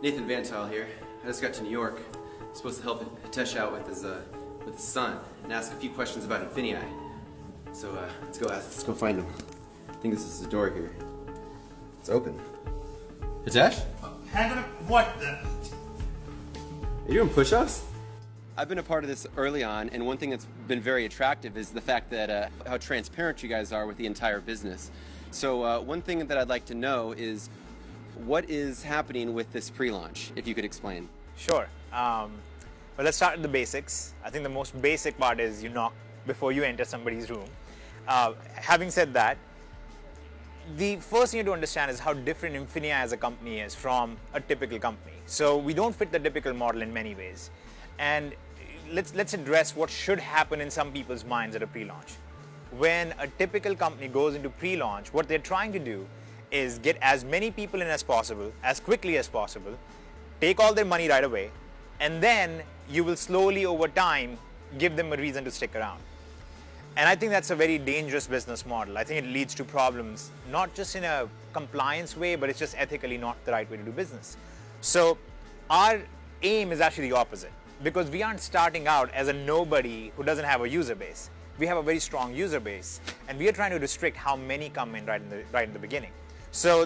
Nathan Van Tile here. I just got to New York. I'm supposed to help Hitesh out with his son and ask a few questions about Infinii. So let's go find him. I think this is the door here. It's open. Hitesh? Hang on. What the? Are you doing push-ups? I've been a part of this early on, and one thing that's been very attractive is the fact that how transparent you guys are with the entire business. So one thing that I'd like to know is what is happening with this pre-launch, if you could explain. Sure. Well, let's start with the basics. I think the most basic part is you knock before you enter somebody's room. Having said that, the first thing you have to understand is how different Infinii as a company is from a typical company. So we don't fit the typical model in many ways. And let's address what should happen in some people's minds at a pre-launch. When a typical company goes into pre-launch, what they're trying to do is get as many people in as possible, as quickly as possible, take all their money right away, and then you will slowly over time give them a reason to stick around. And I think that's a very dangerous business model. I think it leads to problems, not just in a compliance way, but it's just ethically not the right way to do business. So our aim is actually the opposite, because we aren't starting out as a nobody who doesn't have a user base. We have a very strong user base, and we are trying to restrict how many come in right in the beginning. So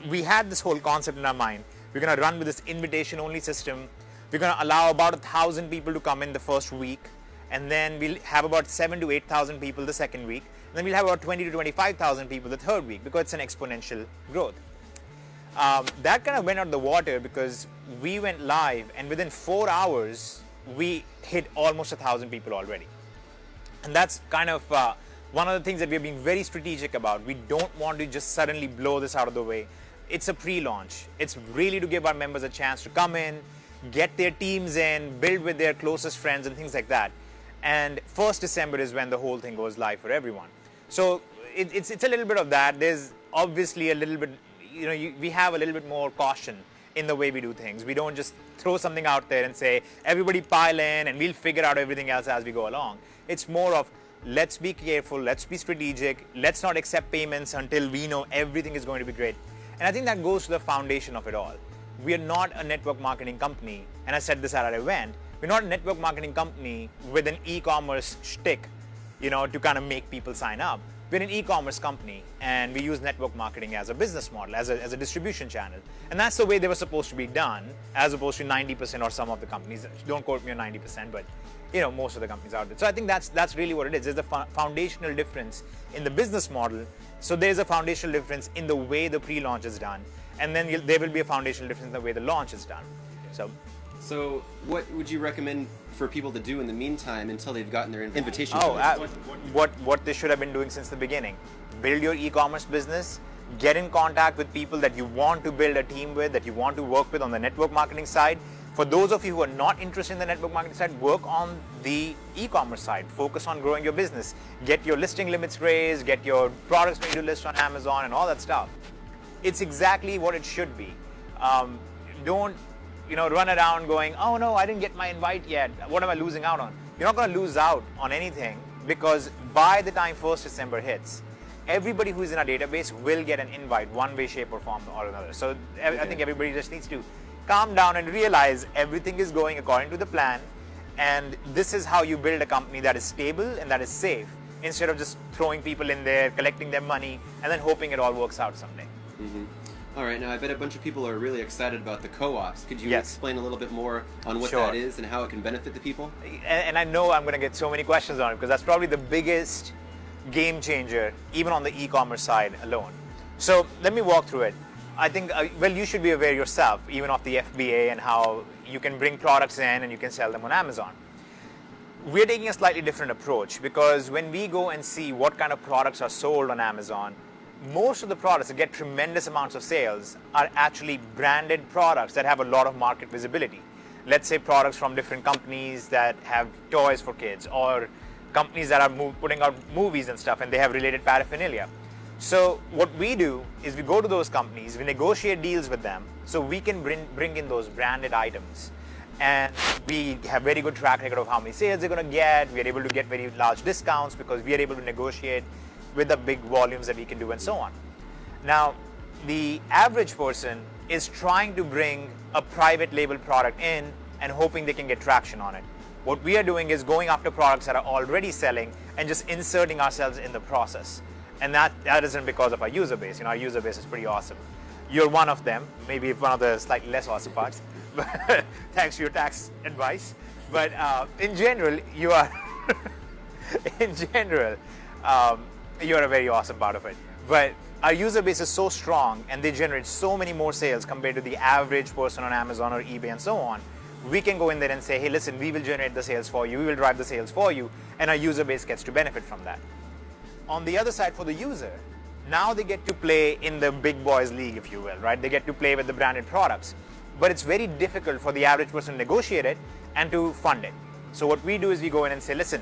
we had this whole concept in our mind. We're going to run with this invitation-only system. We're going to allow about 1,000 people to come in the first week, and then we'll have about 7,000 to 8,000 people the second week, and then we'll have about 20,000 to 25,000 people the third week, because it's an exponential growth. That kind of went out of the water because we went live, and within 4 hours, we hit almost 1,000 people already. And that's kind of one of the things that we're being very strategic about. We don't want to just suddenly blow this out of the way. It's a pre-launch. It's really to give our members a chance to come in, get their teams in, build with their closest friends and things like that. And 1st December is when the whole thing goes live for everyone. So it's a little bit of that. There's obviously a little bit, we have a little bit more caution in the way we do things. We don't just throw something out there and say, everybody pile in and we'll figure out everything else as we go along. It's more of, let's be careful, let's be strategic, let's not accept payments until we know everything is going to be great. And I think that goes to the foundation of it all. We are not a network marketing company, and I said this at our event, we're not a network marketing company with an e-commerce shtick, to kind of make people sign up. We're an e-commerce company, and we use network marketing as a business model, as a distribution channel. And that's the way they were supposed to be done, as opposed to 90% or some of the companies. Don't quote me on 90%, but most of the companies out there. So I think that's really what it is. There's a foundational difference in the business model. So there's a foundational difference in the way the pre-launch is done, and then there will be a foundational difference in the way the launch is done. So what would you recommend for people to do in the meantime until they've gotten their invitation? What they should have been doing since the beginning. Build your e-commerce business, get in contact with people that you want to build a team with, that you want to work with on the network marketing side. For those of you who are not interested in the network marketing side, work on the e-commerce side. Focus on growing your business. Get your listing limits raised, get your products ready to list on Amazon and all that stuff. It's exactly what it should be. Don't run around going, oh no, I didn't get my invite yet. What am I losing out on? You're not going to lose out on anything, because by the time 1st December hits, everybody who is in our database will get an invite one way, shape or form or another. So I think everybody just needs to calm down and realize everything is going according to the plan. And this is how you build a company that is stable and that is safe, instead of just throwing people in there, collecting their money, and then hoping it all works out someday. Mm-hmm. All right, now I bet a bunch of people are really excited about the co-ops. Could you explain a little bit more on what that is and how it can benefit the people? And I know I'm going to get so many questions on it, because that's probably the biggest game changer, even on the e-commerce side alone. So let me walk through it. I think, you should be aware yourself, even of the FBA and how you can bring products in and you can sell them on Amazon. We're taking a slightly different approach, because when we go and see what kind of products are sold on Amazon, most of the products that get tremendous amounts of sales are actually branded products that have a lot of market visibility. Let's say products from different companies that have toys for kids, or companies that are putting out movies and stuff, and they have related paraphernalia. So what we do is we go to those companies, we negotiate deals with them, so we can bring in those branded items. And we have very good track record of how many sales they're going to get. We are able to get very large discounts because we are able to negotiate with the big volumes that we can do and so on. Now, the average person is trying to bring a private label product in and hoping they can get traction on it. What we are doing is going after products that are already selling and just inserting ourselves in the process. And that isn't because of our user base. Our user base is pretty awesome. You're one of them, maybe one of the slightly less awesome parts, but thanks to your tax advice. But in general, you are, you're a very awesome part of it. But our user base is so strong and they generate so many more sales compared to the average person on Amazon or eBay and so on. We can go in there and say, hey, listen, we will generate the sales for you, we will drive the sales for you, and our user base gets to benefit from that. On the other side, for the user, now they get to play in the big boys league, if you will, right? They get to play with the branded products. But it's very difficult for the average person to negotiate it and to fund it. So what we do is we go in and say, listen,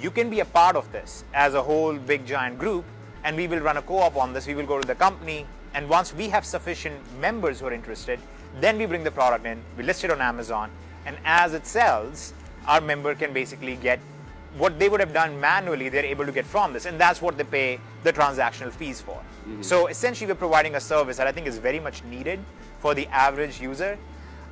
you can be a part of this as a whole big giant group, and we will run a co-op on this. We will go to the company, and once we have sufficient members who are interested, then we bring the product in, we list it on Amazon, and as it sells, our member can basically get what they would have done manually, they're able to get from this, and that's what they pay the transactional fees for. So essentially, we're providing a service that I think is very much needed for the average user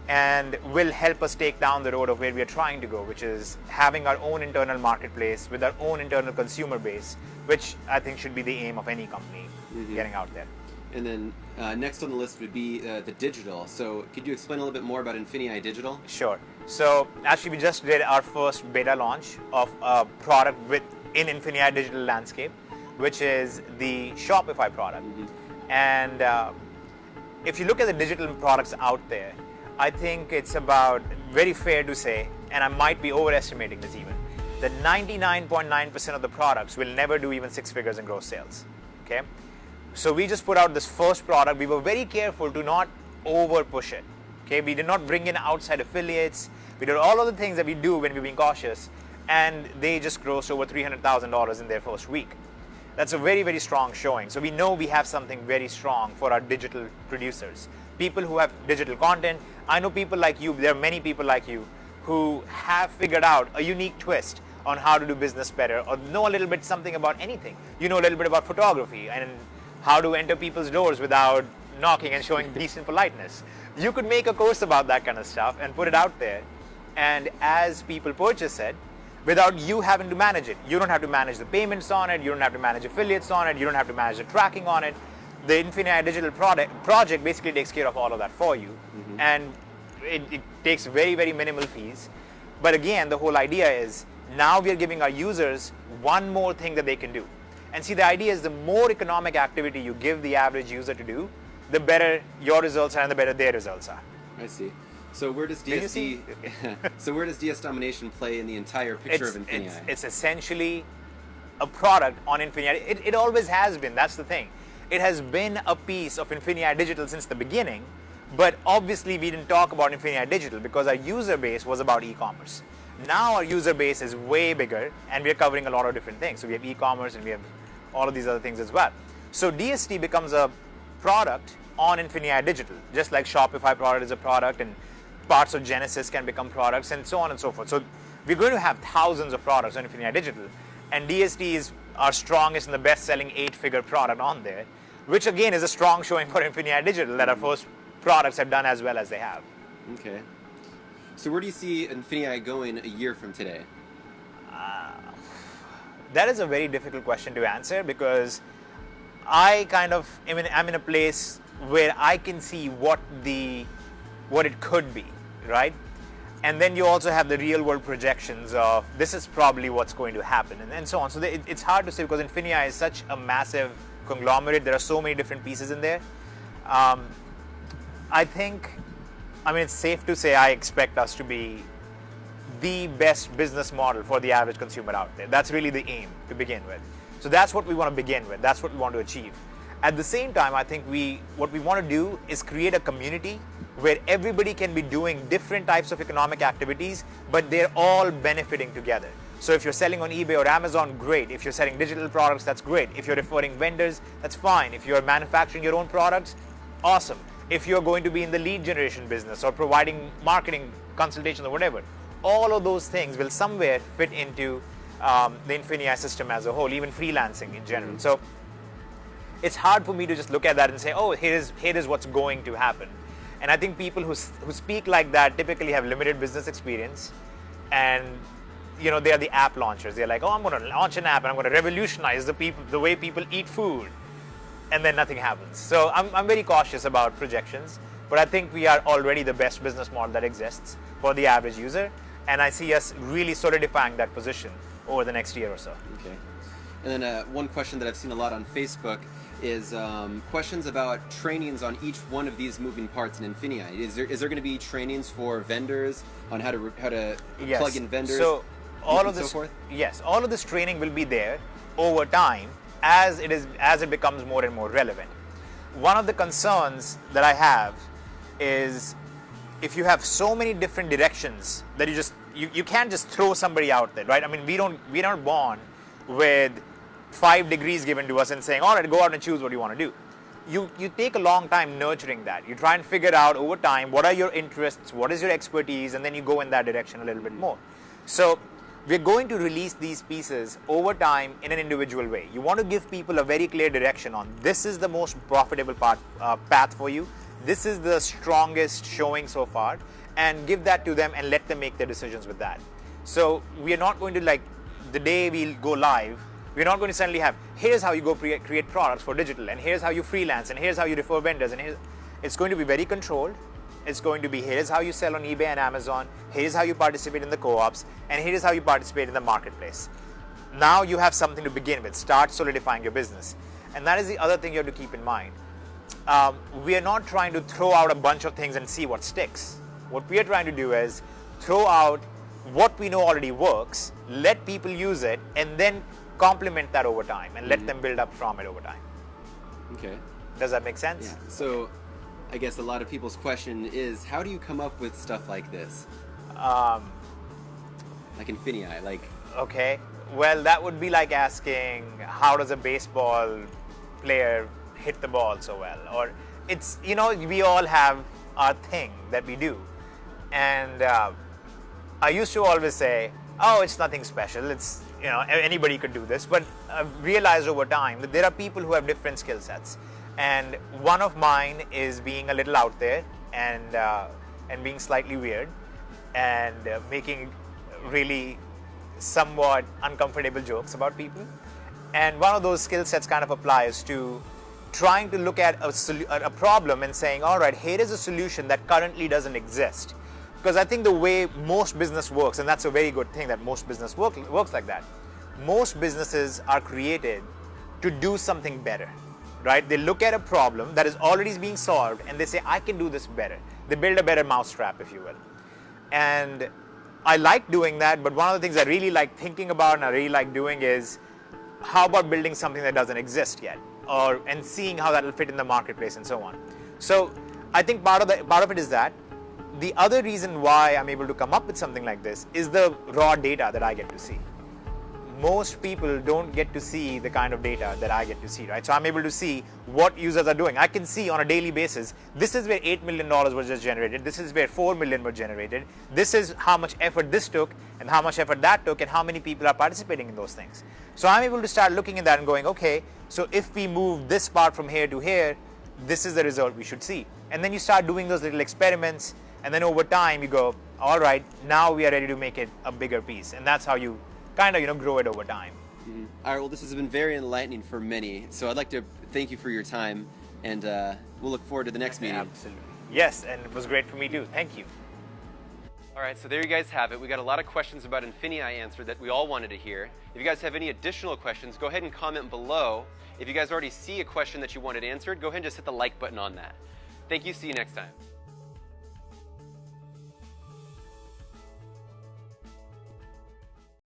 and will help us take down the road of where we are trying to go, which is having our own internal marketplace with our own internal consumer base, which I think should be the aim of any company getting out there. And then next on the list would be the digital. So could you explain a little bit more about Infinii Digital? Sure. So actually, we just did our first beta launch of a product in Infinii Digital landscape, which is the Shopify product. And if you look at the digital products out there, I think it's about very fair to say, and I might be overestimating this even, that 99.9% of the products will never do even 6 figures in gross sales. Okay. So we just put out this first product. We were very careful to not over push it. Okay, we did not bring in outside affiliates. We did all of the things that we do when we're being cautious, and they just grossed over $300,000 in their first week. That's a very, very strong showing. So we know we have something very strong for our digital producers. People who have digital content. I know people like you, there are many people like you who have figured out a unique twist on how to do business better, or know a little bit something about anything. You know a little bit about photography and how to enter people's doors without knocking and showing decent politeness. You could make a course about that kind of stuff and put it out there. And as people purchase it, without you having to manage it, you don't have to manage the payments on it, you don't have to manage affiliates on it, you don't have to manage the tracking on it. The Infinii Digital project basically takes care of all of that for you. And it takes very, very minimal fees. But again, the whole idea is now we are giving our users one more thing that they can do. And see, the idea is the more economic activity you give the average user to do, the better your results are and the better their results are. I see. So where does where does DS Domination play in the entire picture of Infinii? It's essentially a product on Infinii. It always has been. That's the thing. It has been a piece of Infinii Digital since the beginning, but obviously we didn't talk about Infinii Digital because our user base was about e-commerce. Now our user base is way bigger and we're covering a lot of different things. So we have e-commerce and we have all of these other things as well. So DSD becomes a product on Infinii Digital, just like Shopify product is a product and parts of Genesis can become products and so on and so forth. So we're going to have thousands of products on Infinii Digital, and DSD is our strongest and the best-selling 8-figure product on there, which again is a strong showing for Infinii Digital that our first products have done as well as they have. Okay. So where do you see Infinii going a year from today? That is a very difficult question to answer because I'm in a place where I can see what it could be, right? And then you also have the real world projections of this is probably what's going to happen and so on. So it's hard to say because Infinii is such a massive conglomerate. There are so many different pieces in there. It's safe to say I expect us to be the best business model for the average consumer out there. That's really the aim to begin with. So that's what we want to begin with. That's what we want to achieve. At the same time, I think what we want to do is create a community where everybody can be doing different types of economic activities, but they're all benefiting together. So if you're selling on eBay or Amazon, great. If you're selling digital products, that's great. If you're referring vendors, that's fine. If you're manufacturing your own products, awesome. If you're going to be in the lead generation business or providing marketing consultations or whatever, all of those things will somewhere fit into the Infinii system as a whole, even freelancing in general. So it's hard for me to just look at that and say, oh, here is what's going to happen. And I think people who speak like that typically have limited business experience, and they are the app launchers. They're like, oh, I'm going to launch an app and I'm going to revolutionize the way people eat food, and then nothing happens. So I'm very cautious about projections, but I think we are already the best business model that exists for the average user, and I see us really solidifying that position over the next year or so. Okay. And then one question that I've seen a lot on Facebook is questions about trainings on each one of these moving parts in Infinii. Is there going to be trainings for vendors on how to Yes. plug in vendors? So all of this, so forth? yes, all of this training will be there over time as it becomes more and more relevant. One of the concerns that I have is if you have so many different directions that you can't just throw somebody out there, right? I mean, we're not born with 5 degrees given to us and saying, all right, go out and choose what you want to do. You take a long time nurturing that. You try and figure out over time what are your interests, what is your expertise, and then you go in that direction a little bit more. So we're going to release these pieces over time in an individual way. You want to give people a very clear direction on this is the most profitable path for you. This is the strongest showing so far, and give that to them and let them make their decisions with that. So we are not going to, like, the day we go live, we're not going to suddenly have, here's how you go create products for digital, and here's how you freelance, and here's how you refer vendors, and it's going to be very controlled. It's going to be, here's how you sell on eBay and Amazon, here's how you participate in the co-ops, and here's how you participate in the marketplace. Now you have something to begin with. Start solidifying your business. And that is the other thing you have to keep in mind. We are not trying to throw out a bunch of things and see what sticks. What we are trying to do is throw out what we know already works, let people use it, and then complement that over time and let them build up from it over time. Okay. Does that make sense? Yeah. So I guess a lot of people's question is, how do you come up with stuff like this? Like Infinii, like... Okay. Well, that would be like asking, how does a baseball player hit the ball so well? Or it's, we all have our thing that we do. And I used to always say, oh, it's nothing special. It's, anybody could do this. But I've realized over time that there are people who have different skill sets. And one of mine is being a little out there and being slightly weird and making really somewhat uncomfortable jokes about people. And one of those skill sets kind of applies to trying to look at a problem and saying, all right, here is a solution that currently doesn't exist. Because I think the way most business works, and that's a very good thing that most business works like that, most businesses are created to do something better, right? They look at a problem that is already being solved and they say, I can do this better. They build a better mousetrap, if you will. And I like doing that, but one of the things I really like thinking about and I really like doing is, how about building something that doesn't exist yet? And seeing how that will fit in the marketplace and so on. So I think part of it is that. The other reason why I'm able to come up with something like this is the raw data that I get to see. Most people don't get to see the kind of data that I get to see, right? So I'm able to see what users are doing. I can see on a daily basis, this is where $8 million was just generated, this is where 4 million were generated, this is how much effort this took, and how much effort that took, and how many people are participating in those things. So I'm able to start looking at that and going, okay, so if we move this part from here to here, this is the result we should see. And then you start doing those little experiments, and then over time you go, all right, now we are ready to make it a bigger piece. And that's how you kind of, grow it over time. Mm-hmm. All right, well, this has been very enlightening for many. So I'd like to thank you for your time, and we'll look forward to the next meeting. Absolutely. Yes, and it was great for me too. Thank you. All right, so there you guys have it. We got a lot of questions about Infinii answered that we all wanted to hear. If you guys have any additional questions, go ahead and comment below. If you guys already see a question that you wanted answered, go ahead and just hit the like button on that. Thank you. See you next time.